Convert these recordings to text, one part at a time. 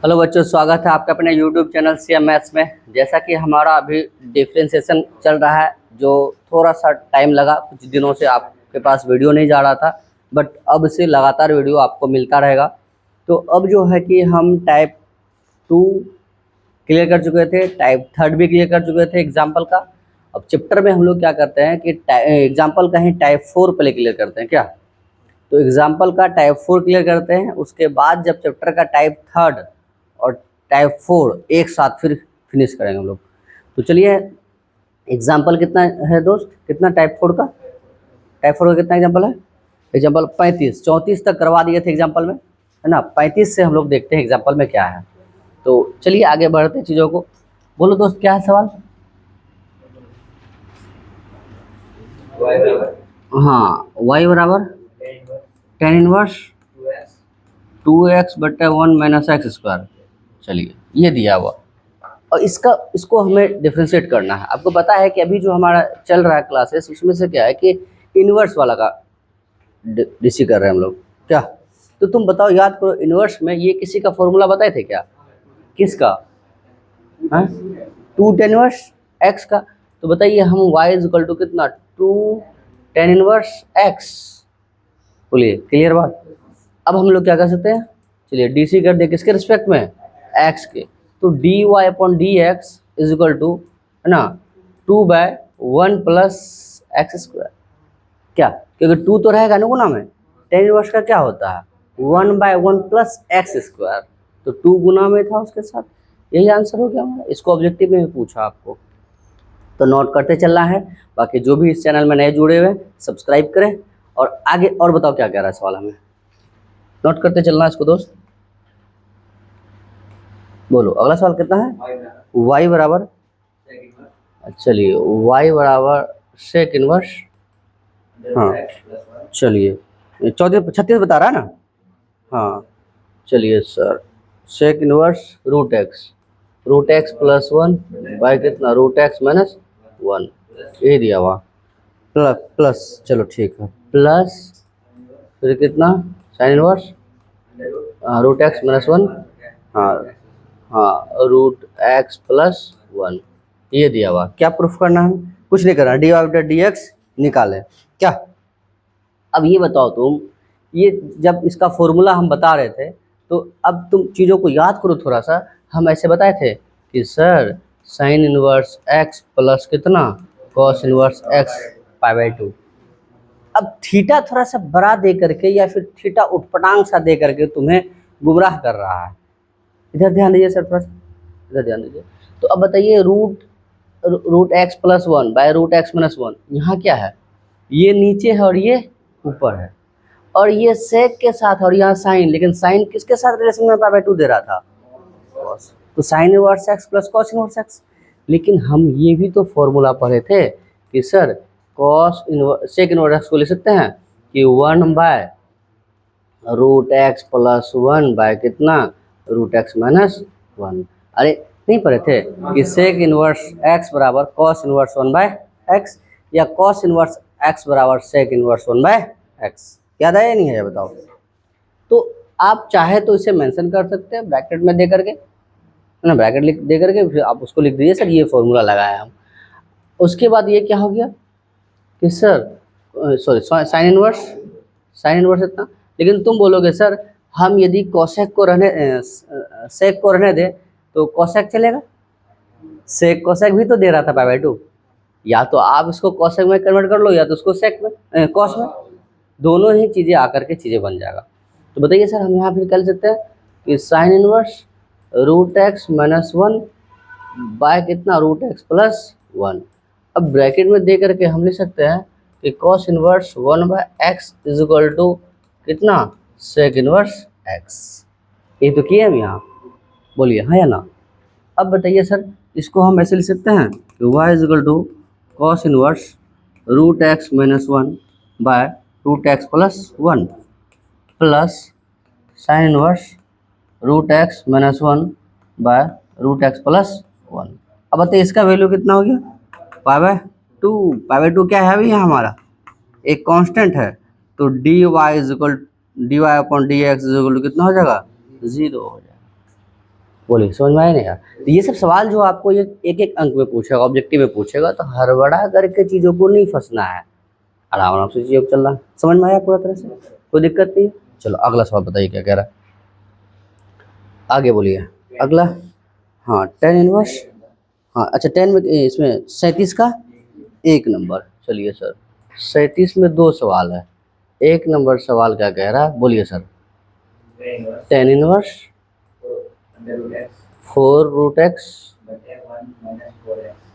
Hello बच्चों, स्वागत है आपका अपने यूट्यूब चैनल सीएम मैथ्स में। जैसा कि हमारा अभी डिफरेंशिएशन चल रहा है, जो थोड़ा सा टाइम लगा, कुछ दिनों से आपके पास वीडियो नहीं जा रहा था, बट अब से लगातार वीडियो आपको मिलता रहेगा। तो अब जो है कि हम टाइप 2 क्लियर कर चुके थे, टाइप 3 भी क्लियर कर चुके थे एग्जाम्पल का। अब चैप्टर में हम लोग क्या करते हैं कि एग्जाम्पल का ही टाइप 4 पहले क्लियर करते हैं क्या। तो एग्जाम्पल का टाइप 4 क्लियर करते हैं, उसके बाद जब चैप्टर का टाइप 3 और टाइप 4 एक साथ फिर फिनिश करेंगे हम लोग। तो चलिए, एग्जाम्पल कितना है दोस्त, कितना टाइप 4 का? टाइप 4 का कितना एग्जाम्पल है? एग्जाम्पल 35, 34 तक करवा दिए थे एग्जाम्पल में, है ना। 35 से हम लोग देखते हैं एग्जाम्पल में क्या है। तो चलिए आगे बढ़ते हैं चीज़ों को। बोलो दोस्त, क्या है सवाल? हाँ, y बराबर tan इनवर्स 2x बटा 1 माइनस एक्स स्क्वायर। चलिए, ये दिया हुआ और इसको हमें डिफ्रेंशिएट करना है। आपको पता है कि अभी जो हमारा चल रहा है क्लासेस, उसमें से क्या है कि इन्वर्स वाला का डीसी कर रहे हैं हम लोग क्या। तो तुम बताओ, याद करो, इन्वर्स में ये किसी का फॉर्मूला बताए थे क्या? किसका? हाँ, 2 tan इनवर्स एक्स का। तो बताइए, हम y इज इक्वल टू कितना, 2 tan इनवर्स एक्स। बोलिए, क्लियर बात। अब हम लोग क्या कर सकते हैं, चलिए डीसी कर दे किसके रिस्पेक्ट में, एक्स के। तो d y upon d x is equal to, है ना, 2/1 प्लस एक्स स्क्वायर। क्या, क्योंकि 2 तो रहेगा ना गुना में, tan इनवर्स का क्या होता है 1/1 प्लस एक्स स्क्वायर। तो 2 गुना में था उसके साथ, यही आंसर हो गया हमारा। इसको ऑब्जेक्टिव में पूछा आपको, तो नोट करते चलना है। बाकी जो भी इस चैनल में नए जुड़े हुए सब्सक्राइब करें। और आगे और बताओ क्या कह रहा है सवाल, हमें नोट करते चलना है इसको दोस्त। बोलो, अगला सवाल कितना है? y बराबर, चलिए y बराबर सेक इनवर्स, हाँ चलिए 36 बता रहा है ना। हाँ चलिए sir, sec inverse root x plus 1 by कितना, रूट एक्स माइनस 1, ये दिया हुआ। प्लस प्लस, चलो ठीक है, प्लस फिर कितना, साइन इनवर्स, हाँ रूट एक्स माइनस 1, हाँ हाँ रूट एक्स प्लस 1, ये दिया हुआ। क्या प्रूफ करना है? कुछ नहीं करना, डी वाई बटा डी एक्स निकालें क्या। अब ये बताओ तुम, ये जब इसका फॉर्मूला हम बता रहे थे, तो अब तुम चीज़ों को याद करो थोड़ा सा। हम ऐसे बताए थे कि sir sign inverse x plus कितना, कॉस इनवर्स एक्स π/2। अब थीटा थोड़ा सा बड़ा दे करके या फिर थीटा उटपटांग सा दे करके तुम्हें गुमराह कर रहा है। इधर ध्यान दीजिए सर, थोड़ा सा इधर ध्यान दीजिए। तो अब बताइए, root x plus 1 by root x minus 1, यहाँ क्या है, ये नीचे है और ये ऊपर है, और ये सेक के साथ और यहाँ साइन, लेकिन साइन किसके साथ रिलेशन में π/2 दे रहा था, कॉस। तो sine inverse x plus cos inverse x. लेकिन हम ये भी तो फॉर्मूला पढ़े थे कि sir cos inverse sec inverse x को ले सकते हैं कि 1 by root x plus 1 by कितना, रूट एक्स माइनस 1। अरे नहीं पढ़े थे कि सेक इनवर्स एक्स बराबर कॉस इनवर्स 1 बाय एक्स, या कॉस इनवर्स एक्स बराबर सेक इनवर्स 1 बाय एक्स। याद है या नहीं है, ये बताओ। तो आप चाहे तो इसे मेंशन कर सकते हैं ब्रैकेट में दे करके, है ना, ब्रैकेट लिख दे करके फिर आप उसको लिख दीजिए, सर ये फॉर्मूला लगाया हम। उसके बाद ये क्या हो गया कि सर सॉरी साइन इनवर्स इतना। लेकिन तुम बोलोगे सर हम यदि कोसेक को रहने सेक को रहने दें तो कोसेक चलेगा, सेक कोसेक भी तो दे रहा था π/2। या तो आप इसको कोसेक में कन्वर्ट कर लो, या तो उसको सेक में कॉस में, दोनों ही चीज़ें आकर के चीज़ें बन जाएगा। तो बताइए सर, हम यहाँ फिर कर सकते हैं कि sine inverse root x minus 1 by कितना, रूट एक्स प्लस 1। अब ब्रैकेट में दे करके हम लिख सकते हैं कि cos inverse 1 by x is equal to कितना, सेक इनवर्स एक्स। ये तो किए हम यहाँ, बोलिए हाँ या ना। अब बताइए सर, इसको हम ऐसे लिख सकते हैं कि y is equal to cos inverse root x minus 1 by root x plus 1 plus sine inverse root x minus 1 by root x plus 1। अब बताइए इसका वैल्यू कितना हो गया, π/2। π/2 क्या है अभी यहाँ हमारा, एक कांस्टेंट है। तो dy is equal dy upon d x is equal to कितना हो जाएगा, 0 हो जाएगा। बोलिए, समझ में आया नहीं यार? तो ये सब सवाल जो आपको ये एक एक अंक में पूछेगा, ऑब्जेक्टिव में पूछेगा, तो हड़बड़ा करके चीज़ों को नहीं फंसना है, आराम आराम से चीज़ों को चलना है। समझ में आया पूरा तरह से? कोई दिक्कत नहीं है? चलो अगला सवाल बताइए क्या कह रहा है, आगे बोलिए अगला। हाँ टेन इनवर्स, हाँ अच्छा 10 में इसमें 37 का 1 नंबर। चलिए सर 37 में 2 सवाल है, 1 नंबर सवाल क्या कह रहा है, बोलिए sir. Tan inverse 4 root x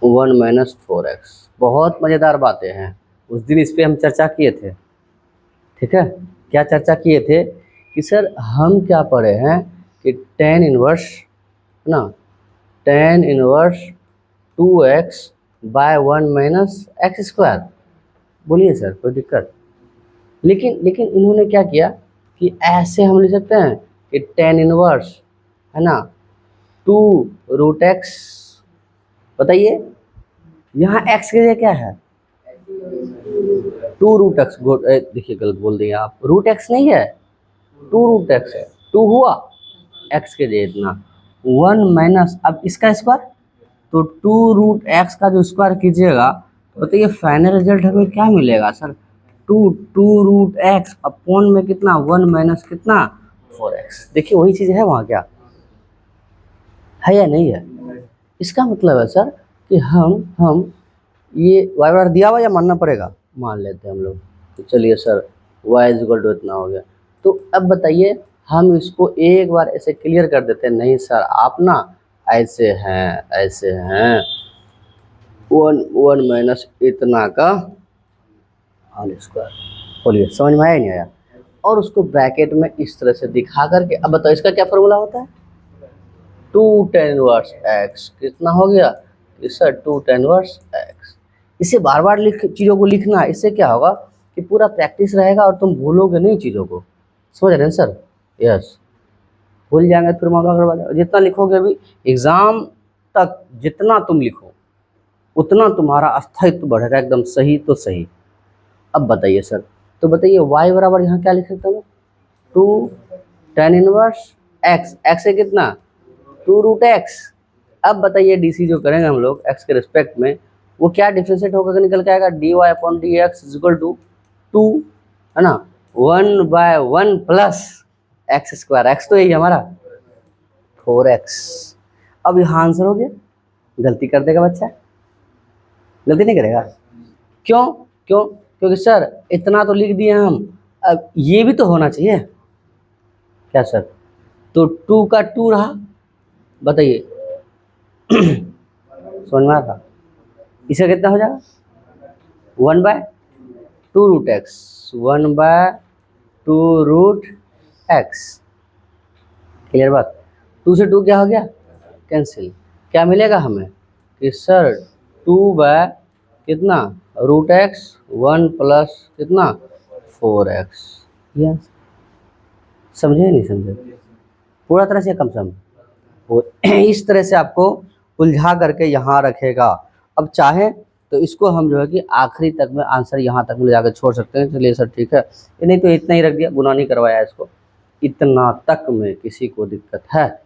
1 minus 4x। बहुत मज़ेदार बातें हैं, उस दिन इस पे हम चर्चा किए थे, ठीक है। क्या चर्चा किए थे कि सर हम क्या पढ़े हैं कि टेन इनवर्स है ना, tan inverse 2x by 1 minus x square. बोलिए सर कोई दिक्कत? लेकिन लेकिन इन्होंने क्या किया कि ऐसे हम लिख सकते हैं कि टेन इनवर्स है ना 2 रूट एक्स, बताइए यहाँ x के लिए क्या है, 2 रूट एक्स। देखिए गलत बोल दिए आप, रूट एक्स नहीं है, 2 रूट एक्स है, 2 हुआ x के लिए इतना, 1 माइनस अब इसका स्क्वायर, तो 2 रूट एक्स का जो स्क्वायर कीजिएगा तो बताइए फाइनल रिजल्ट हमें क्या मिलेगा सर, 2 रूट एक्स अपॉन में कितना 1 माइनस कितना 4x। देखिए वही चीज़ है वहाँ, क्या है या नहीं है? इसका मतलब है सर कि हम ये वाई बार दिया हुआ या मानना पड़ेगा, मान लेते हैं हम लोग। तो चलिए sir y is equal to इतना हो गया। तो अब बताइए हम इसको एक बार ऐसे क्लियर कर देते हैं, नहीं सर आप ना ऐसे हैं 1 माइनस इतना का होल स्क्वायर। बोलिए समझ में आया नहीं आया? और उसको ब्रैकेट में इस तरह से दिखा करके, अब बताओ इसका क्या फॉर्मूला होता है, 2 tan इनवर्स x। कितना हो गया सर 2 tan इनवर्स x। इसे बार बार चीज़ों को लिखना, इससे क्या होगा कि पूरा प्रैक्टिस रहेगा और तुम भूलोगे नहीं चीज़ों को। समझ रहे हैं सर? यस, भूल जाएंगे फिर मामला गड़बड़ जाएगा। जितना लिखोगे अभी एग्ज़ाम तक, जितना तुम लिखो उतना तुम्हारा अस्तित्व बढ़ेगा, एकदम सही तो सही। अब बताइए सर, तो बताइए y बराबर यहाँ क्या लिख सकता हूँ, 2 tan इनवर्स x, x है कितना 2 रूट एक्स। अब बताइए डीसी जो करेंगे हम लोग x के रिस्पेक्ट में, वो क्या डिफ्रेंशिएट होकर निकल के आएगा, dy upon d x is equal to 2 है ना 1 by 1 plus x square, x तो यही हमारा 4x। अब यहाँ आंसर हो गया। गलती कर देगा बच्चा? गलती नहीं करेगा? क्यों क्यों? क्योंकि सर इतना तो लिख दिए हम, अब ये भी तो होना चाहिए क्या सर, तो 2 का 2 रहा, बताइए समझ में आता? इसका कितना हो जाएगा 1 by 2 root x, 1 by 2 root x. Clear बात? 2 से 2 क्या हो गया कैंसिल, क्या मिलेगा हमें कि सर 2 बाय कितना रूट एक्स 1 प्लस कितना 4x। यस, समझे नहीं समझे? पूरा तरह से कम सम वो इस तरह से आपको उलझा करके यहाँ रखेगा। अब चाहें तो इसको हम जो है कि आखिरी तक में आंसर यहाँ तक में जाकर छोड़ सकते हैं। चलिए सर ठीक है, ये नहीं तो इतना ही रख दिया, गुनाह नहीं करवाया इसको, इतना तक में किसी को दिक्कत है?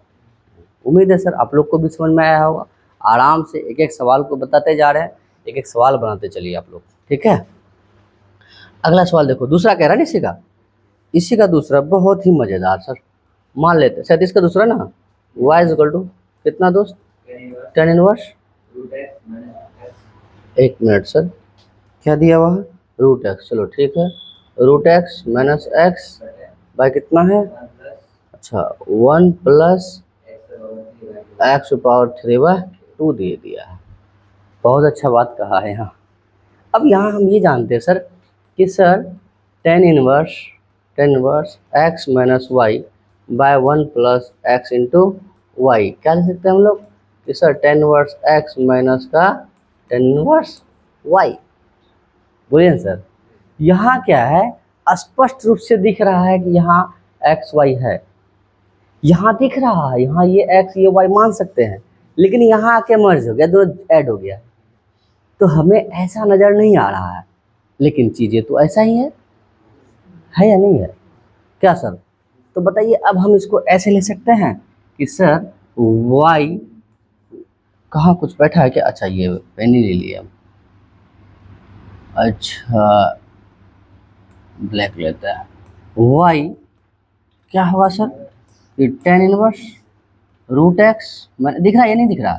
उम्मीद है सर आप लोग को भी समझ में आया होगा। आराम से एक एक सवाल को बताते जा रहे हैं, एक एक सवाल बनाते चलिए आप लोग, ठीक है। अगला सवाल देखो, दूसरा कह रहा है ना इसी का दूसरा बहुत ही मज़ेदार सर, मान लेते शायद इसका दूसरा ना y इज इक्वल टू कितना दोस्त, टेन इनवर्स, एक मिनट सर क्या दिया हुआ है, रूट एक्स। चलो ठीक है, root x minus x by कितना है, अच्छा 1 प्लस एक्स पावर 3/2 दे दिया है। बहुत अच्छा बात कहा है यहाँ। अब यहाँ हम ये जानते हैं सर कि sir tan inverse x minus y by 1 plus x into y, क्या लिख सकते हैं हम लोग कि sir tan inverse x minus का टेन इनवर्स वाई। बोलिए सर यहाँ क्या है, स्पष्ट रूप से दिख रहा है कि यहाँ एक्स वाई है, यहाँ दिख रहा है, यहाँ ये एक्स ये वाई मान सकते हैं, लेकिन यहाँ आके मर्ज हो गया, दोनों ऐड हो गया, तो हमें ऐसा नज़र नहीं आ रहा है, लेकिन चीज़ें तो ऐसा ही है या नहीं है क्या सर? तो बताइए अब हम इसको ऐसे ले सकते हैं कि सर वाई कहाँ कुछ बैठा है क्या? अच्छा ये पेन ही ले लिया। अच्छा ब्लैक लेता है। वाई क्या होगा सर? कि टेन इनवर्स रूट एक्स, मैं दिख रहा है या नहीं दिख रहा?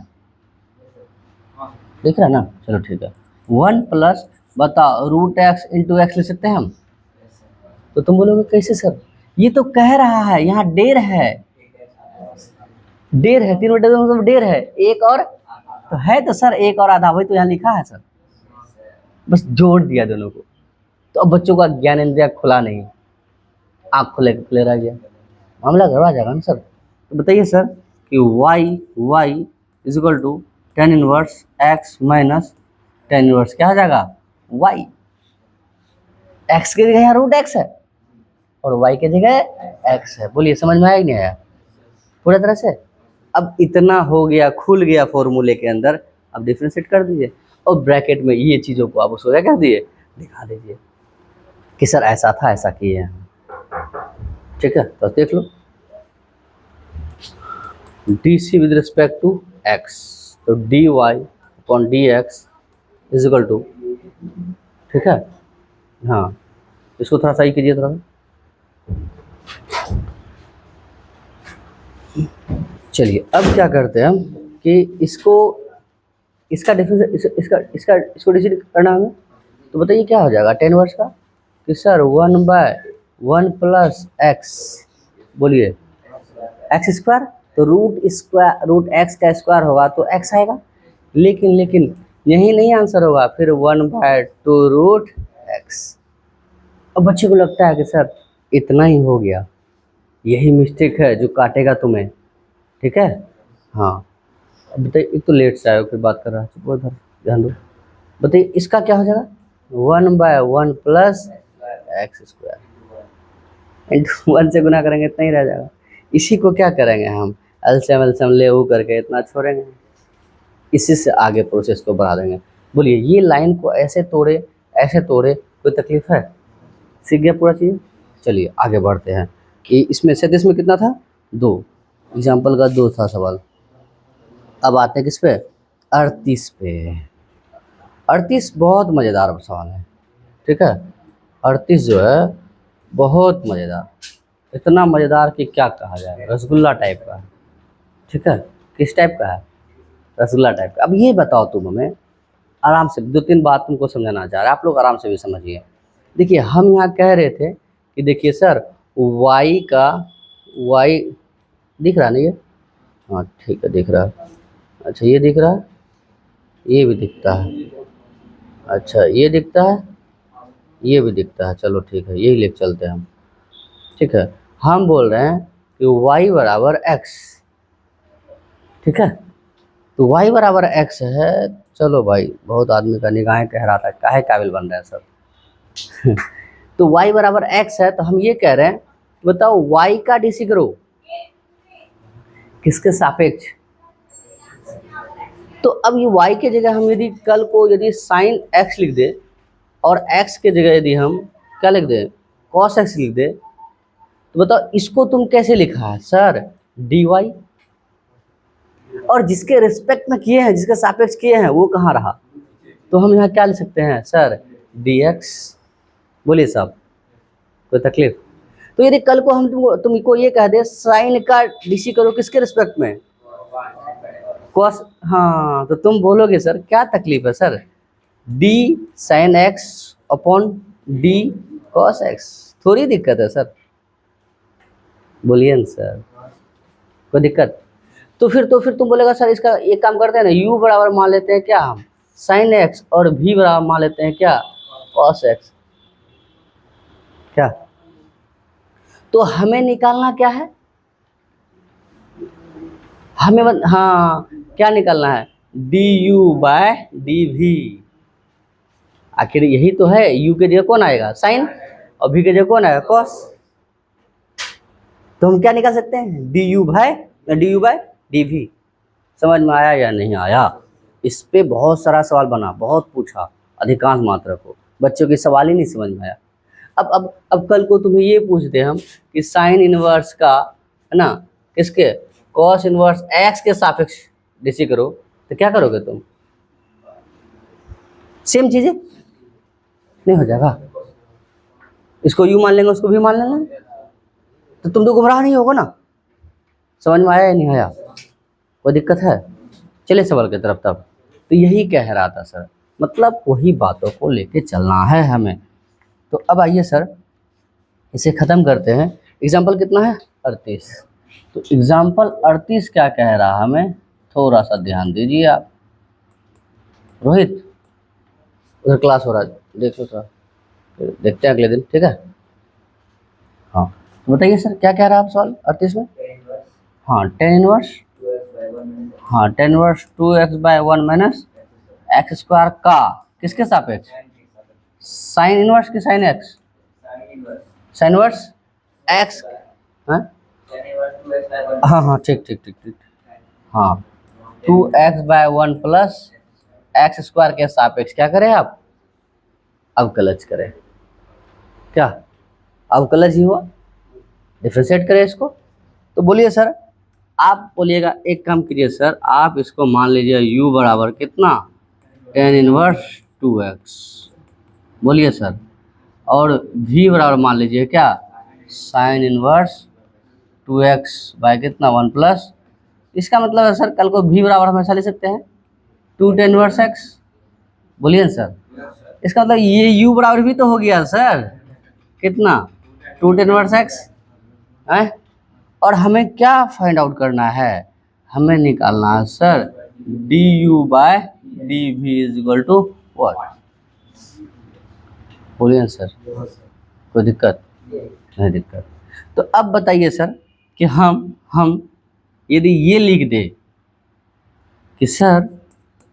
दिख रहा है ना, चलो ठीक है। वन प्लस बताओ रूट एक्स इंटू एक्स ले सकते हैं हम? तो तुम बोलोगे कैसे सर? ये तो कह रहा है यहाँ डेर है, डेर है, 3/2 मतलब डेर है, एक और तो है तो सर एक और आधा, वही तो यहाँ लिखा है सर, बस जोड़ दिया दोनों को। तो अब बच्चों का ज्ञान इंद्रिया खुला नहीं, आँख खुले खुले रह गया, मामला गड़बड़ा जाएगा ना सर। तो बताइए सर कि y is equal to tan inverse x minus tan inverse क्या हो जाएगा? वाई। एक्स की जगह यहाँ रूट एक्स है और वाई की जगह एक्स है। बोलिए समझ में आया कि नहीं आया पूरा तरह से? अब इतना हो गया, खुल गया फॉर्मूले के अंदर, अब डिफ्रेंशिएट कर दीजिए और ब्रैकेट में ये चीज़ों को आप उसको क्या कर दिए, दिखा दीजिए कि सर ऐसा था, ऐसा किए हैं। ठीक है, तो देख लो d c with respect to x, तो d y upon d x is equal to, ठीक है, हाँ इसको थोड़ा सही कीजिए थोड़ा। चलिए अब क्या करते हैं हम कि इसको, इसका डिफरेंस इसको डिसाइड करना हमें, तो बताइए क्या हो जाएगा टेन वर्स का? कि सर 1/1 प्लस एक्स, बोलिए एक्स स्क्वायर, तो रूट एक्स का स्क्वायर होगा तो एक्स आएगा, लेकिन यही नहीं आंसर होगा, फिर 1/2 रूट एक्स। अब बच्चे को लगता है कि सर इतना ही हो गया, यही मिस्टेक है जो काटेगा तुम्हें, ठीक है। हाँ अब बताइए, एक तो लेट से आयो फिर बात कर रहा है, चुप उधर ध्यान दो। बताइए इसका क्या हो जाएगा? 1/1 प्लस एक्स स्क्वायर इंटू 1 से गुना करेंगे इतना ही रह जाएगा। इसी को क्या करेंगे हम, एलसीएम ले वो करके इतना छोड़ेंगे, इसी से आगे प्रोसेस को बढ़ा देंगे। बोलिए ये लाइन को ऐसे तोड़े ऐसे तोड़े, कोई तकलीफ है? सीख गया पूरा चीज़। चलिए आगे बढ़ते हैं कि इसमें 37 में कितना था? 2, एग्जाम्पल का 2 था सवाल। अब आते हैं किस पे? 38 पे। 38 बहुत मज़ेदार सवाल है, ठीक है। 38 जो है बहुत मज़ेदार, इतना मज़ेदार कि क्या कहा जाए, रसगुल्ला टाइप का है, ठीक है। किस टाइप का है? रसगुल्ला टाइप का। अब ये बताओ तुम हमें आराम से, 2-3 बात तुमको समझाना चाह रहे हैं, आप लोग आराम से भी समझिए। देखिए हम यहाँ कह रहे थे कि देखिए सर वाई का, वाई दिख रहा नहीं है? हाँ ठीक है दिख रहा है। अच्छा ये दिख रहा है, ये भी दिखता है, अच्छा ये दिखता है, ये भी दिखता है, चलो ठीक है यही लेके चलते हैं हम, ठीक है। हम बोल रहे हैं कि y बराबर x, ठीक है। तो y बराबर x है, चलो भाई बहुत आदमी का निगाहें कह रहा था काहे काबिल बन रहा है सब तो y बराबर x है, तो हम ये कह रहे हैं बताओ y का डीसी करो किसके सापेक्ष? तो अब ये y के जगह हम यदि कल को यदि साइन x लिख दे और x के जगह यदि हम क्या लिख दे, cos x लिख दे, तो बताओ इसको तुम कैसे लिखा है सर? dy, और जिसके रिस्पेक्ट में किए हैं, जिसके सापेक्ष किए हैं वो कहाँ रहा? तो हम यहाँ क्या लिख सकते हैं सर? dx। बोलिए साहब कोई तकलीफ? तो यदि कल को हम तुमको ये कह दे साइन का डीसी करो किसके रिस्पेक्ट में? कॉस, हाँ तो तुम बोलोगे सर क्या तकलीफ है sir, D sine x upon D cos x, थोड़ी दिक्कत है सर? बोलिए ना सर कोई दिक्कत? तो फिर तुम बोलेगा सर इसका एक काम करते हैं ना, u बराबर मान लेते हैं क्या हम साइन एक्स, और v बराबर मान लेते हैं क्या कॉस एक्स, क्या? तो हमें निकालना क्या है, हमें हाँ क्या निकालना है? D u by d v. आखिर यही तो है, u के जगह कौन आएगा? साइन, और v के जगह कौन आएगा? कॉस। तो हम क्या निकाल सकते हैं? D u by d v. समझ में आया या नहीं आया? इस पे बहुत सारा सवाल बना, बहुत पूछा, अधिकांश मात्रा को बच्चों की सवाल ही नहीं समझ में आया। अब कल को तुम्हें ये पूछते हम कि साइन इनवर्स का है ना किसके कॉस इनवर्स एक्स के सापेक्ष डीसी करो तो क्या करोगे तुम? सेम चीज है, नहीं हो जाएगा? इसको यू मान लेंगे, उसको भी मान लेंगे, तो तुम तो गुमराह नहीं होगा ना? समझ में आया या नहीं आया? कोई दिक्कत है? चलिए सवाल की तरफ। तब तो यही कह रहा था सर, मतलब वही बातों को लेके चलना है हमें। तो अब आइए सर इसे ख़त्म करते हैं। एग्जाम्पल कितना है? 38। तो एग्जाम्पल 38 क्या कह रहा है हमें, थोड़ा सा ध्यान दीजिए आप। रोहित उधर क्लास हो रहा है, देख लो थोड़ा, फिर देखते हैं अगले दिन, ठीक है? हाँ तो बताइए सर क्या कह रहा है आप सवाल 38 में? हाँ टेन इनवर्स, हाँ tan inverse 2x/1 minus x square का किसके सापेक्ष? साइन इनवर्स की sine x? Sign inverse x. हाँ हाँ हाँ ठीक ठीक ठीक ठीक, हाँ 2x/1 प्लस एक्स स्क्वायर के सापेक्ष क्या करें आप? अवकलज करें। क्या अवकलज ही हुआ? डिफरेंशिएट करें इसको। तो बोलिए सर, आप बोलिएगा, एक काम कीजिए सर, आप इसको मान लीजिए u बराबर कितना? टेन इनवर्स 2x, बोलिए सर। और v बराबर मान लीजिए क्या? साइन इनवर्स 2x बाय कितना? 1 प्लस, इसका मतलब है सर कल को v बराबर हमेशा ले सकते हैं 2 टेन इनवर्स x। बोलिए सर, इसका मतलब ये u बराबर भी तो हो गया सर कितना? 2 टेन इनवर्स x है। और हमें क्या फाइंड आउट करना है? हमें निकालना है sir du by dv is equal to what? बोलिए सर, कोई दिक्कत? नहीं दिक्कत। तो अब बताइए सर कि हम यदि ये लिख दे कि सर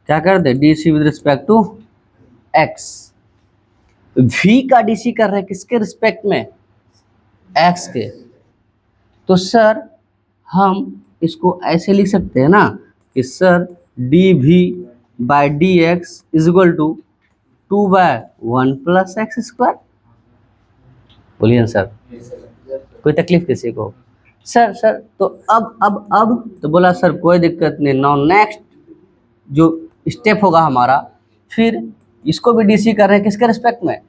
क्या कर दे, dc with respect to x, v का डीसी कर रहे हैं किसके रिस्पेक्ट में? एक्स के। तो सर हम इसको ऐसे लिख सकते हैं ना कि sir d v by d x is equal to 2/1 plus x square. बोलिए सर, कोई तकलीफ किसी को? सर तो अब तो बोला सर कोई दिक्कत नहीं, नाउ नेक्स्ट जो स्टेप होगा हमारा, फिर इसको भी डीसी कर रहे हैं किसके रिस्पेक्ट में?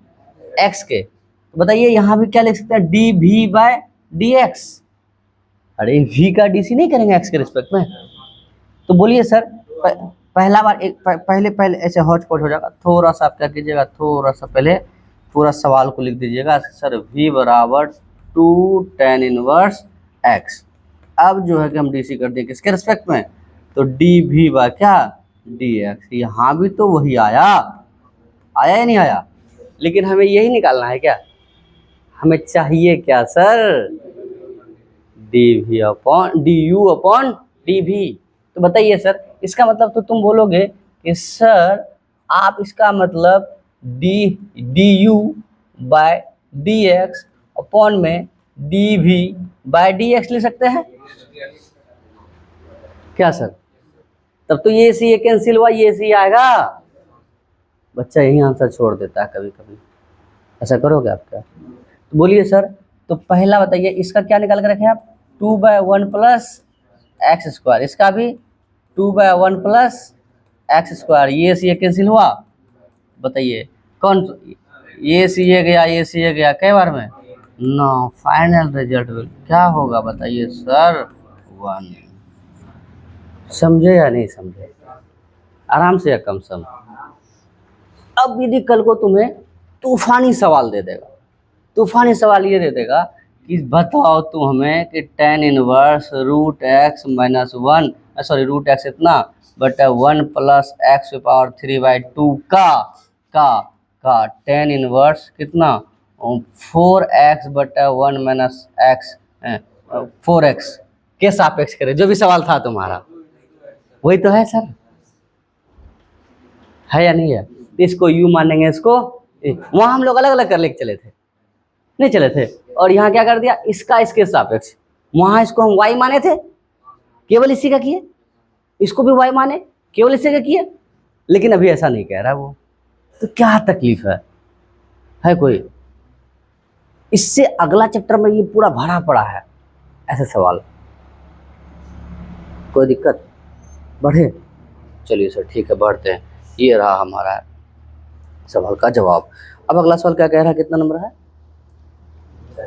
एक्स के। तो बताइए यहाँ भी क्या लिख सकते हैं? D v by d x. अरे v का डीसी नहीं करेंगे एक्स के रिस्पेक्ट में? तो बोलिए सर पहला बार एक पहले ऐसे हॉट पॉट हो जाएगा, थोड़ा सा आप क्या कीजिएगा, थोड़ा सा पहले पूरा सवाल को लिख दीजिएगा सर v बराबर 2 टेन इनवर्स x। अब जो है कि हम डीसी कर दिए किसके रिस्पेक्ट में? तो डी वी बाय क्या? D x. यहाँ भी तो वही आया या नहीं आया? लेकिन हमें यही निकालना है क्या? हमें चाहिए क्या sir? D v upon d u upon d v. तो बताइए सर, इसका मतलब तो तुम बोलोगे कि सर आप इसका मतलब d u by d x upon में d v by d x ले सकते हैं क्या सर? तब तो ये सी कैंसिल हुआ, ये सी आएगा। बच्चा यही आंसर छोड़ देता है कभी कभी, ऐसा करोगे आप क्या? तो बोलिए सर, तो पहला बताइए इसका क्या निकाल के रखे आप? 2/1 प्लस एक्स स्क्वायर, इसका भी 2/1 प्लस एक्स स्क्वायर, ये सी कैंसिल हुआ। बताइए कौन? ये सी गया, ये सी गया, कई बार में नो, फाइनल रिजल्ट विल क्या होगा बताइए सर? 1। समझे या नहीं समझे? आराम से या कम सम? अब यदि कल को तुम्हें तूफानी सवाल दे देगा, तूफानी सवाल ये दे देगा कि बताओ तुम हमें कि tan inverse root x minus 1, sorry root x इतना बटा 1 प्लस एक्स पावर 3/2 का टेन इनवर्स कितना 4x बटा 1 माइनस एक्स 4x के सापेक्ष करे। जो भी सवाल था तुम्हारा वही तो है सर, है या नहीं है? इसको यू मानेंगे, इसको वहाँ हम लोग अलग अलग कर लेके चले थे, नहीं चले थे? और यहाँ क्या कर दिया, इसका इसके सापेक्ष। वहाँ इसको हम y माने थे, केवल इसी का किए, इसको भी y माने, केवल इसी का किए, लेकिन अभी ऐसा नहीं कह रहा वो। तो क्या तकलीफ है कोई? इससे अगला चैप्टर में ये पूरा भरा पड़ा है ऐसे सवाल। कोई दिक्कत? बढ़े? चलिए सर ठीक है, बढ़ते हैं। ये रहा हमारा सवाल का जवाब। अब अगला सवाल क्या कह रहा है, कितना नंबर है?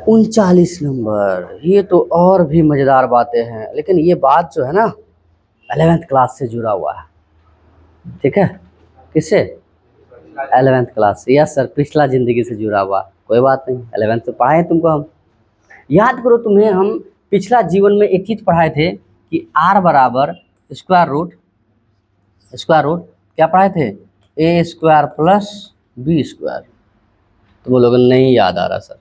39 नंबर। ये तो और भी मज़ेदार बातें हैं, लेकिन ये बात जो है ना 11th क्लास से जुड़ा हुआ है। ठीक है, किससे? 11th क्लास से। यस सर, पिछला ज़िंदगी से जुड़ा हुआ। कोई बात नहीं, 11th से पढ़ाए हैं तुमको हम। याद करो, तुम्हें हम पिछला जीवन में एक चीज़ पढ़ाए थे कि आर बराबर स्क्वायर रूट क्या पढ़ाए थे? ए स्क्वायर प्लस बी स्क्वायर। तो बोलोगे नहीं याद आ रहा सर,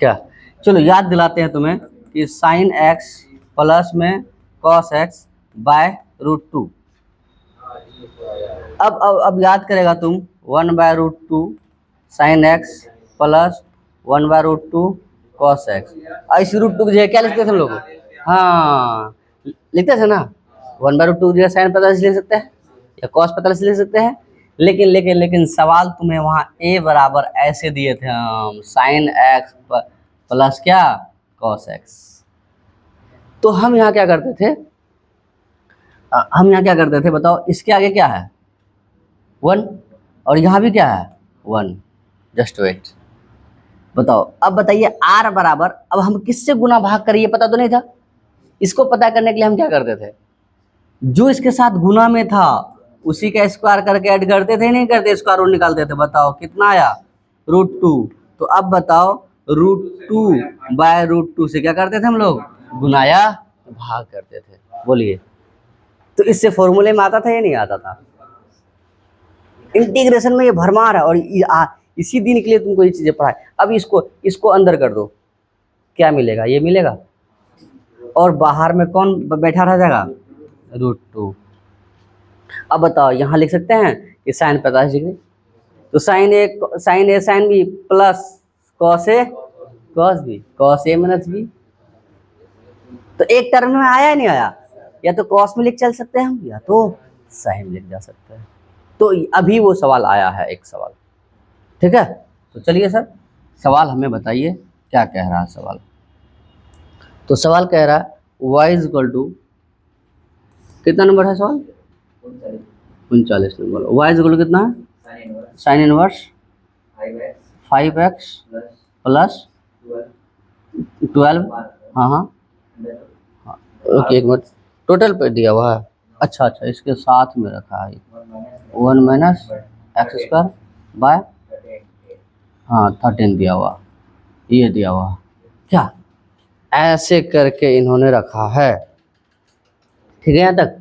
क्या? चलो याद दिलाते हैं तुम्हें कि साइन एक्स प्लस में कॉस एक्स बाय √2। अब याद करेगा तुम 1/√2 sine x plus 1/√2 cos x. इस √2 की जगह क्या लिखते थे हम लोग? हाँ, लिखते थे ना, 1/√2 की जगह साइन 45 लिख सकते हैं या कॉस 45 लिख सकते हैं। लेकिन सवाल तुम्हें वहाँ ए बराबर ऐसे दिए थे, हम साइन एक्स प्लस क्या कॉस एक्स। तो हम यहाँ क्या करते थे, बताओ, इसके आगे क्या है? 1, और यहाँ भी क्या है? 1। जस्ट वेट, बताओ। अब बताइए आर बराबर, अब हम किससे गुना भाग करें ये पता तो नहीं था। इसको पता करने के लिए हम क्या करते थे, जो इसके साथ गुना में था उसी का स्क्वायर करके ऐड करते थे, नहीं करते? स्क्वायर रूट निकालते थे। बताओ कितना आया? √2। तो अब बताओ, √2/√2 से क्या करते थे हम लोग? गुनाया भाग करते थे। बोलिए, तो इससे फॉर्मूले में आता था या नहीं आता था? इंटीग्रेशन में ये भरमार है, और इसी दिन के लिए तुमको ये चीज़ें पढ़ाए। अब इसको अंदर कर दो, क्या मिलेगा? ये मिलेगा, और बाहर में कौन बैठा रह जाएगा? √2। अब बताओ, यहाँ लिख सकते हैं कि साइन 45 डिग्री, तो sign A sine B plus cos A cos B, cos A minus B. तो एक टर्म में आया नहीं आया? या तो कॉस में लिख चल सकते हैं हम, या तो साइन में लिख जा सकते हैं। तो अभी वो सवाल आया है, एक सवाल। ठीक है, तो चलिए सर, सवाल हमें बताइए क्या कह रहा है सवाल। तो सवाल कह रहा है y = कितना नंबर है सवाल? 39 नंबर। y = कितना है? Sine inverse 5x plus 12। हाँ, ओके, एक मिनट, टोटल पे दिया हुआ है। अच्छा, इसके साथ में रखा है 1 - x² बाय 13 दिया हुआ, ये दिया हुआ क्या? ऐसे करके इन्होंने रखा है। ठीक है यहाँ तक?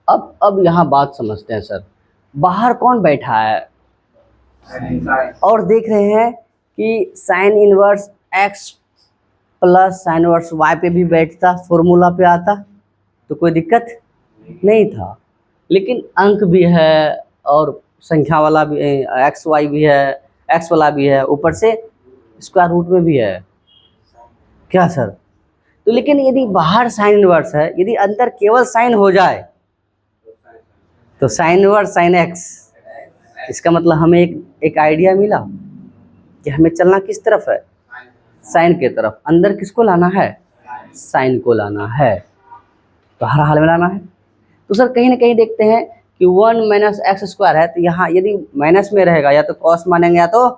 अब यहाँ बात समझते हैं सर। बाहर कौन बैठा है? और देख रहे हैं कि sine inverse x plus sine inverse y पे भी बैठता, फॉर्मूला पे आता, तो कोई दिक्कत नहीं था। लेकिन अंक भी है, और संख्या वाला भी, एक्स वाई भी है, एक्स वाला भी है, ऊपर से स्क्वायर रूट में भी है, क्या सर? तो लेकिन यदि बाहर साइन इनवर्स है, यदि अंदर केवल साइन हो जाए, तो साइन इनवर्स साइन एक्स, इसका मतलब हमें एक आइडिया मिला कि हमें चलना किस तरफ है? साइन के तरफ। अंदर किसको लाना है? साइन को लाना है, तो हर हाल में लाना है। तो सर कहीं ना कहीं देखते हैं कि 1 - x² है, तो यहाँ यदि माइनस में रहेगा, या तो कॉस मानेंगे या तो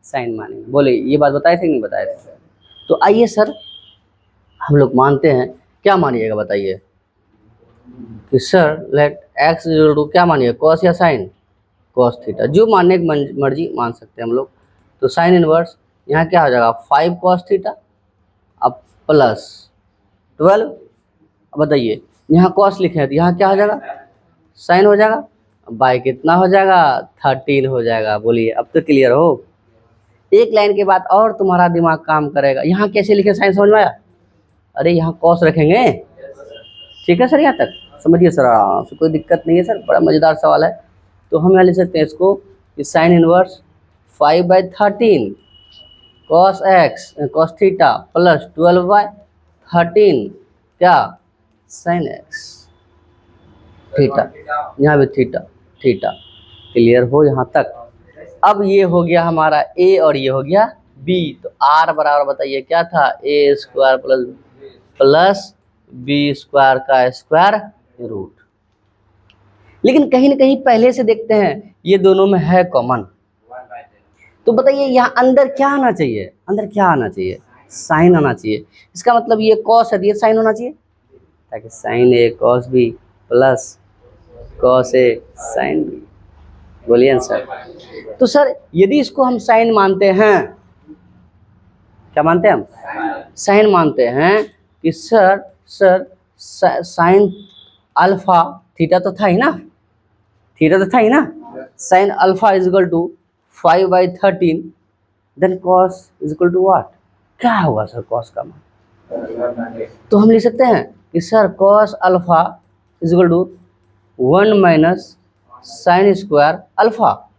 साइन मानेंगे। बोले, ये बात बताए थे नहीं बताए थे? तो आइए सर, हम लोग मानते हैं। क्या मानिएगा बताइए कि सर लेट x = क्या मानिए, कॉस या साइन? Cos theta. जो मानने की मर्जी मान सकते हैं हम लोग। तो साइन इनवर्स यहाँ क्या हो जाएगा? 5 cos थीटा, अब प्लस 12। अब बताइए, यहाँ कॉस लिखे हैं तो यहाँ क्या हो जाएगा? साइन हो जाएगा, बाय कितना हो जाएगा? 13 हो जाएगा। बोलिए, अब तो क्लियर हो? एक लाइन के बाद और तुम्हारा दिमाग काम करेगा। यहाँ कैसे लिखे साइन, समझ में आया? अरे यहाँ कॉस रखेंगे। ठीक है सर, यहाँ तक समझिए सर, आराम से, कोई दिक्कत नहीं है सर, बड़ा मज़ेदार सवाल है। तो हम यहाँ लिख सकते हैं इसको कि sine inverse 5/13 cos theta plus 12/13 क्या? Sine x theta. यहाँ भी थीटा। क्लियर हो यहाँ तक? अब ये हो गया हमारा ए और ये हो गया बी। तो आर बराबर बताइए क्या था? a² प्लस बी स्क्वायर का स्क्वायर रूट। लेकिन कहीं ना कहीं पहले से देखते हैं ये दोनों में है कॉमन, तो बताइए यहाँ अंदर क्या आना चाहिए, अंदर क्या आना चाहिए, साइन आना चाहिए। इसका मतलब ये कॉस है, ये साइन होना चाहिए, ताकि sign A cos B plus cos A sine B. बोलिए ना सर। तो सर यदि इसको हम साइन मानते हैं, क्या मानते हैं हम, साइन मानते हैं कि सर साइन अल्फा थीटा तो था ही ना, थीटा तो था ही ना, sine alpha is equal to 5/13, then cos is equal to what, क्या हुआ सर कॉस का मान। तो हम लिख सकते हैं कि sir cos alpha is equal to 1 minus sine square alpha.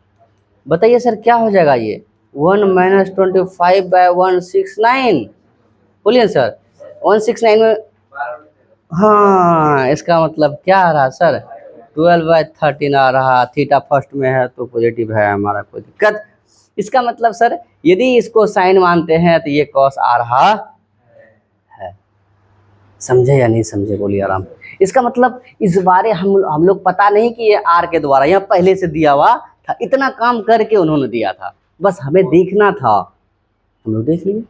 बताइए सर क्या हो जाएगा ये, 1 माइनस 25/169। बोलिए सर 169 में, हाँ इसका मतलब क्या आ रहा सर, 12/13 आ रहा, थीटा फर्स्ट में है तो पॉजिटिव है हमारा, कोई दिक्कत। इसका मतलब सर यदि इसको साइन मानते हैं तो ये कॉस आ रहा है। समझे या नहीं समझे, बोलिए आराम। इसका मतलब इस बारे हम लोग पता नहीं कि ये आर के द्वारा यहाँ पहले से दिया हुआ था, इतना काम करके उन्होंने दिया था, बस हमें देखना था, हम लोग देख लिए।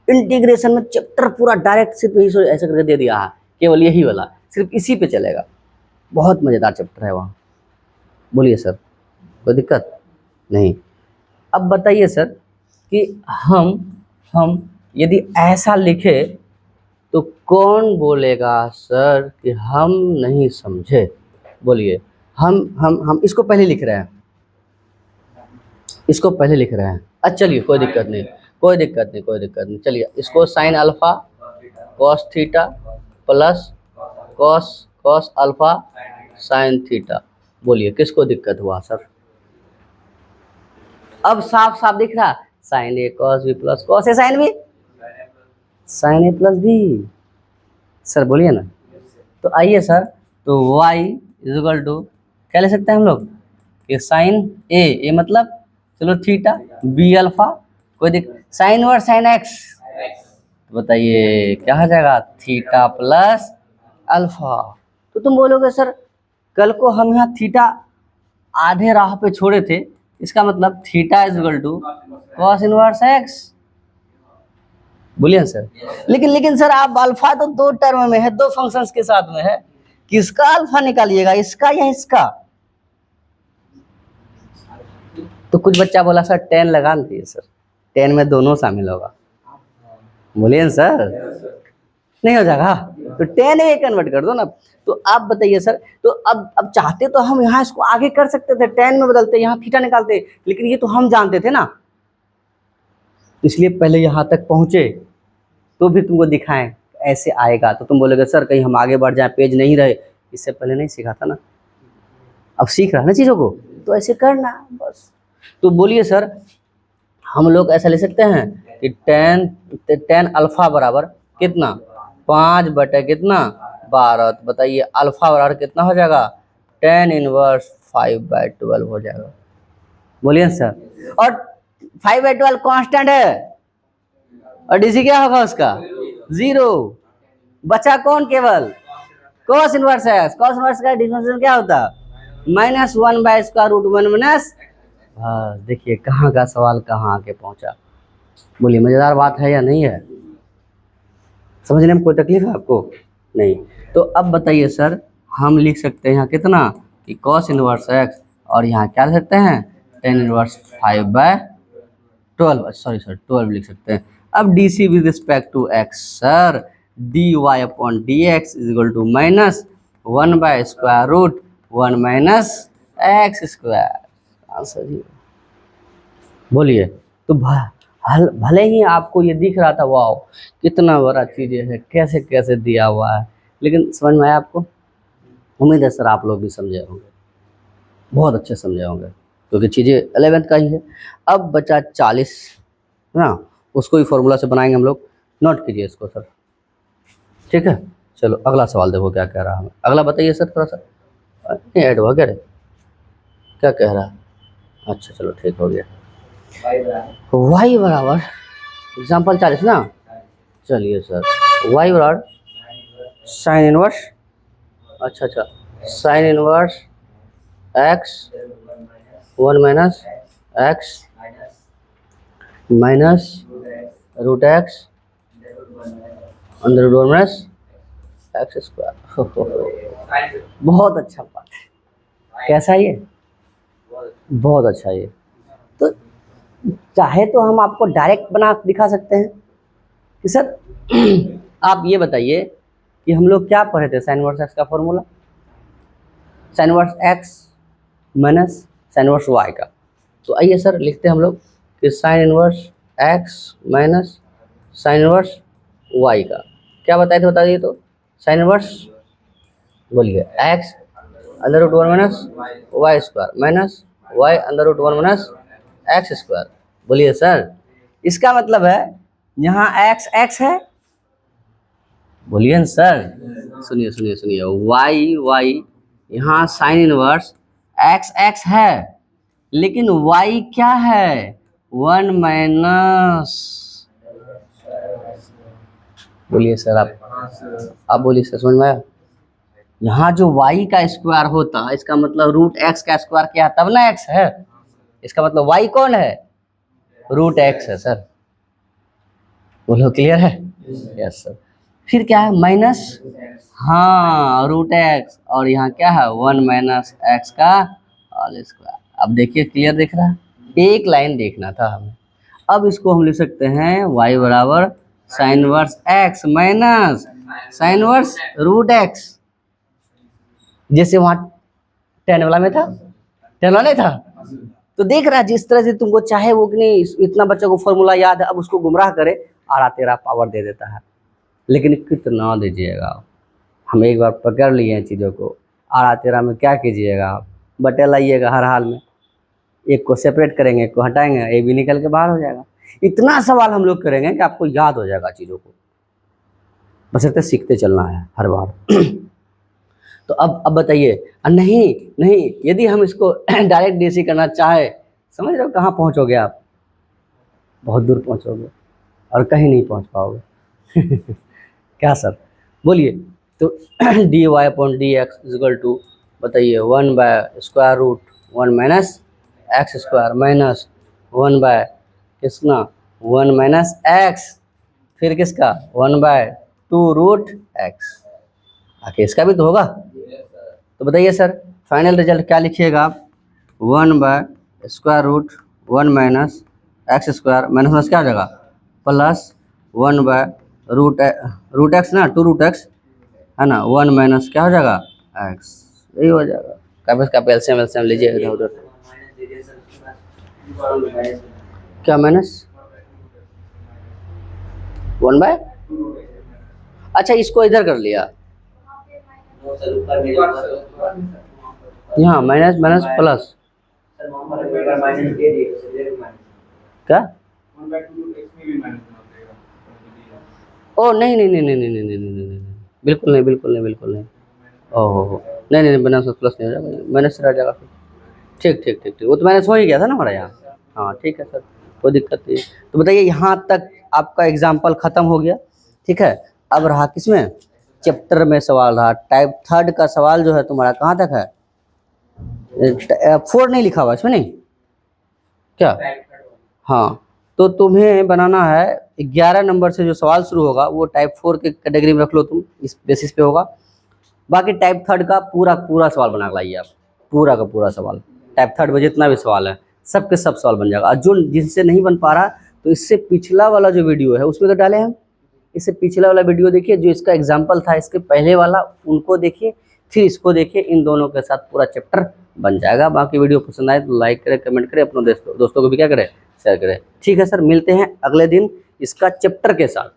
इंटीग्रेशन में चैप्टर पूरा डायरेक्ट सिर्फ यही ऐसा करके दे दिया है, केवल यही वाला सिर्फ इसी पे चलेगा, बहुत मज़ेदार चैप्टर है वहाँ। बोलिए सर कोई दिक्कत नहीं। अब बताइए सर कि हम यदि ऐसा लिखे तो कौन बोलेगा सर कि हम नहीं समझे। बोलिए हम इसको पहले लिख रहे हैं, इसको पहले लिख रहे हैं। अच्छा चलिए कोई दिक्कत नहीं, कोई दिक्कत नहीं, कोई दिक्कत नहीं। चलिए इसको sine alpha cos theta plus cos alpha sine theta. बोलिए किसको दिक्कत हुआ सर, अब साफ साफ दिख रहा, sign A cos B plus cos A sine B, sign A plus B. Sir बोलिए ना। तो आइए सर, तो y इज इक्वल टू क्या ले सकते हैं हम लोग कि साइन ए मतलब चलो थीटा, बी अल्फा, कोई दिक्कत, साइन और साइन एक्स, बताइए क्या हो जाएगा, थीटा प्लस अल्फा। तो तुम बोलोगे सर कल को हम यहाँ थीटा आधे राह पे छोड़े थे, इसका मतलब theta is equal to cos inverse x. बोलिए सर। लेकिन सर आप अल्फा तो दो टर्म में है, दो फंक्शंस के साथ में है, किसका अल्फा निकालिएगा, इसका या इसका। तो कुछ बच्चा बोला सर 10 लगा लीजिए सर, 10 में दोनों शामिल होगा। बोलिए सर नहीं हो जाएगा तो 10 में कन्वर्ट कर दो ना। तो आप बताइए सर, तो अब चाहते तो हम यहाँ इसको आगे कर सकते थे, 10 में बदलते, यहाँ थीटा निकालते, लेकिन ये तो हम जानते थे ना, इसलिए पहले यहाँ तक पहुँचे तो भी तुमको दिखाएं ऐसे आएगा। तो तुम बोलोगे सर कहीं हम आगे बढ़ जाए, पेज नहीं रहे, इससे पहले नहीं सीखा था ना, अब सीख रहा है ना चीज़ों को, तो ऐसे करना बस। तो बोलिए सर हम लोग ऐसा ले सकते हैं कि 10 अल्फा बराबर कितना, 5 कितना 12। तो बताइए अल्फा बराबर कितना हो जाएगा, 10 इनवर्स 5/12 हो जाएगा। बोलिए सर, और 5/12 कांस्टेंट है और डीसी क्या होगा उसका 0, बचा कौन, केवल कॉस इनवर्स है। कॉस इनवर्स का डिफरेंशियल क्या होता है, -1/√1 माइनस। हाँ देखिए कहाँ का सवाल कहाँ आके पहुँचा। बोलिए मज़ेदार बात है या नहीं है, समझने में कोई तकलीफ है आपको नहीं। तो अब बताइए सर हम लिख सकते हैं यहाँ कितना कि कॉस इनवर्स एक्स, और यहाँ क्या लिख सकते हैं 10 इनवर्स 5/12, सॉरी सर 12 लिख सकते हैं। अब d c with respect to x sir, d y upon d x is equal to -1/√1 minus x square. Answer ही बोलिए। तो भले ही आपको ये दिख रहा था वाह कितना बड़ा चीज़ें है, कैसे कैसे दिया हुआ है, लेकिन समझ में आया आपको। उम्मीद है सर आप लोग भी समझे होंगे, बहुत अच्छे समझे होंगे, क्योंकि चीज़ें 11th का ही है। अब बचा 40 ना, उसको ही फॉर्मूला से बनाएंगे हम लोग, नोट कीजिए इसको सर, ठीक है। चलो अगला सवाल देखो क्या कह रहा है, अगला बताइए सर थोड़ा सा, नहीं ऐड हुआ क्या रे, क्या कह रहा है, अच्छा चलो ठीक हो गया। y बराबर एग्जाम्पल 40 ना, चलिए सर y बराबर साइन इनवर्स, अच्छा अच्छा, sine inverse x 1 minus x minus root x अंदर रूट माइनस एक्स स्क्वायर। बहुत अच्छा बात है, कैसा ये, बहुत अच्छा ये। तो चाहे तो हम आपको डायरेक्ट बना दिखा सकते हैं कि सर आप ये बताइए कि हम लोग क्या पढ़े थे साइन इनवर्स एक्स का formula, sine inverse x minus sine inverse y का। तो आइए सर लिखते हैं हम लोग कि sine inverse x minus sine inverse y का क्या बताए थे, बता दीजिए तो। साइन इनवर्स बोलिए x under root 1 minus y square minus y under root 1 minus x square. बोलिए सर, इसका मतलब है यहाँ एक्स एक्स है, बोलिए न सर, सुनिए सुनिए सुनिए, वाई वाई यहाँ साइन इनवर्स एक्स एक्स है, लेकिन वाई क्या है 1 माइनस, बोलिए सर आप बोलिए सर, समझ में आया। यहाँ जो y का स्क्वायर होता है इसका मतलब रूट x का स्क्वायर क्या है, तब ना x है, इसका मतलब y कौन है, रूट x है सर, बोलो क्लियर है, यस सर। फिर क्या है माइनस, हाँ रूट x, और यहाँ क्या है 1 माइनस एक्स का होल स्क्वायर। अब देखिए क्लियर दिख रहा है, एक लाइन देखना था हमें। अब इसको हम लिख सकते हैं y बराबर sine inverse x minus sine inverse root x, जैसे वहाँ 10 वाला में था, 10 वाला नहीं था। तो देख रहा है जिस तरह से तुमको चाहे वो कि नहीं इतना बच्चे को फॉर्मूला याद है, अब उसको गुमराह करे आरा तेरा पावर दे देता है, लेकिन कितना दीजिएगा आप, हम एक बार पकड़ लिए हैं चीज़ों को, आरा तेरा में क्या कीजिएगा आप, बटे लाइएगा हर हाल में, एक को सेपरेट करेंगे एक को हटाएंगे, ए भी निकल के बाहर हो जाएगा। इतना सवाल हम लोग करेंगे कि आपको याद हो जाएगा चीज़ों को, बस इतना सीखते चलना है हर बार। तो अब बताइए, नहीं नहीं यदि हम इसको डायरेक्ट डीसी करना चाहे, समझ रहे हो कहाँ पहुँचोगे आप, बहुत दूर पहुँचोगे और कहीं नहीं पहुँच पाओगे। क्या सर बोलिए, तो d y upon d x equal to बताइए 1 by square root 1 minus x square minus 1 by किसना 1 माइनस एक्स, फिर किसका 1 बाय 2 रूट एक्स, आखिर इसका भी तो होगा। तो बताइए सर फाइनल रिजल्ट क्या लिखिएगा आप, 1 by square root 1 minus x square minus क्या हो जाएगा प्लस 1 बाय रूट एक्स ना 2 रूट एक्स है ना 1 माइनस क्या हो जाएगा एक्स, यही हो जाएगा। काफी एलसीएम लीजिए इधर उधर, क्या माइनस 1 बाय, अच्छा इसको इधर कर लिया, यहाँ माइनस माइनस प्लस क्या, ओ नहीं नहीं नहीं नहीं नहीं नहीं नहीं नहीं नहीं, बिल्कुल नहीं बिल्कुल नहीं बिल्कुल नहीं, ओहो नहीं नहीं माइनस प्लस नहीं हो जाएगा, माइनस रह जाएगा फिर, ठीक ठीक ठीक ठीक, वो तो माइनस हो ही गया था ना हमारे यहाँ, हाँ ठीक है सर कोई दिक्कत नहीं। तो बताइए यहाँ तक आपका एग्जाम्पल ख़त्म हो गया, ठीक है। अब रहा किसमें, चैप्टर में सवाल रहा, टाइप 3 का सवाल जो है तुम्हारा कहाँ तक है, 4 नहीं लिखा हुआ इसमें नहीं क्या, हाँ तो तुम्हें बनाना है 11 नंबर से जो सवाल शुरू होगा वो टाइप 4 के कैटेगरी में रख लो तुम, इस बेसिस पे होगा। बाकी टाइप 3 का पूरा पूरा सवाल बना के लाइए आप, पूरा का पूरा सवाल, टाइप 3 में जितना भी सवाल है सब के सब सवाल बन जाएगा। और जो जिनसे नहीं बन पा रहा तो इससे पिछला वाला जो वीडियो है उसमें तो डाले हम, इससे पिछला वाला वीडियो देखिए जो इसका एग्जाम्पल था, इसके पहले वाला उनको देखिए, फिर इसको देखिए, इन दोनों के साथ पूरा चैप्टर बन जाएगा। बाकी वीडियो पसंद आए तो लाइक करें, कमेंट करें, अपने दोस्तों को भी क्या करें, शेयर करें। ठीक है सर, मिलते हैं अगले दिन इसका चैप्टर के साथ,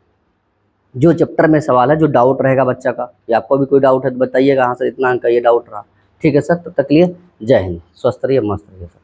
जो चैप्टर में सवाल है, जो डाउट रहेगा बच्चा का, या आपको भी कोई डाउट है तो बताइएगा, हाँ सर इतना अंक का ये डाउट रहा। ठीक है सर, तब तक लिए जय हिंद, स्वस्थ रहिए, मस्त रहिए सर।